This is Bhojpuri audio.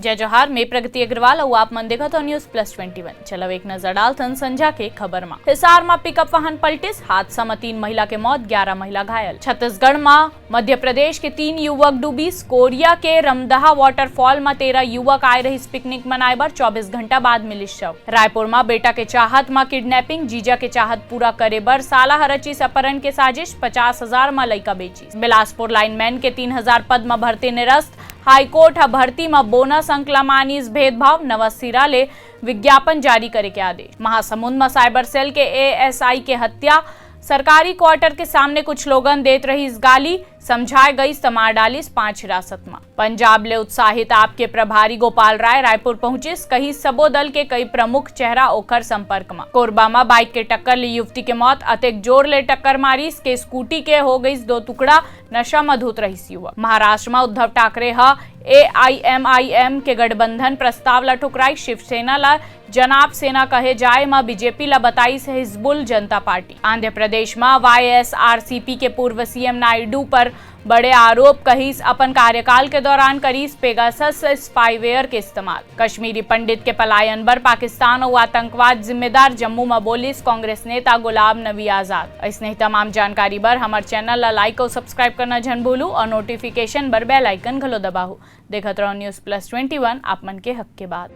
जय जोहार, मैं प्रगति अग्रवाल और आप मन देखा तो न्यूज़+21। चलो एक नजर डालथन संझा के खबर में। हिसार में पिकअप वाहन पलटिस, हादसा में 3 महिला के मौत, 11 महिला घायल। छत्तीसगढ़ में मध्य प्रदेश के 3 युवक डूबीस। कोरिया के रमदहा वाटरफॉल में 13 युवक आए रही पिकनिक मनाए बर, 24 घंटा बाद मिली शव। रायपुर में बेटा के चाहत में किडनैपिंग, जीजा के चाहत पूरा करे बर साला रचिस अपहरण के साजिश, 50,000 में लइका बेची। बिलासपुर लाइनमैन के 3,000 पद में भर्ती निरस्त, हाईकोर्ट भर्ती में बोनस अंक लमानीस भेदभाव, नवा सिरा ले विज्ञापन जारी करे के आदेश। महासमुंद में साइबर सेल के एएसआई के हत्या, सरकारी क्वार्टर के सामने कुछ लोगन देत रही इस गाली, समझाए गई समार डालिस 5 हिरासत में। पंजाब ले उत्साहित आपके प्रभारी गोपाल राय रायपुर पहुंचिस, कही सबो दल के कई प्रमुख चेहरा ओकर संपर्क में। कोरबा में बाइक के टक्कर ले युवती के मौत, अतेक जोर ले टक्कर मारिस के स्कूटी के हो गई 2 टुकड़ा, नशा में धुत रही युवक। महाराष्ट्र में उद्धव ठाकरे AIMIM के गठबंधन प्रस्ताव ला ठुकराई, शिवसेना ला जनाब सेना कहे जाए में बीजेपी ला बताई से हिजबुल जनता पार्टी। आंध्र प्रदेश में YSRCP के पूर्व सीएम नायडू पर बड़े आरोप, कहीस अपन कार्यकाल के दौरान करीस पेगासस स्पाईवेयर के इस्तेमाल। कश्मीरी पंडित के पलायन पर पाकिस्तान और आतंकवाद जिम्मेदार, जम्मू में बोलिस कांग्रेस नेता गुलाम नबी आजाद। ऐसे ही तमाम जानकारी पर हमारे चैनल ला लाइक और सब्सक्राइब करना जन भूलू और नोटिफिकेशन पर बेल आइकन घलो दबाहू। देखत रहो न्यूज़+21, आप मन के हक के बात।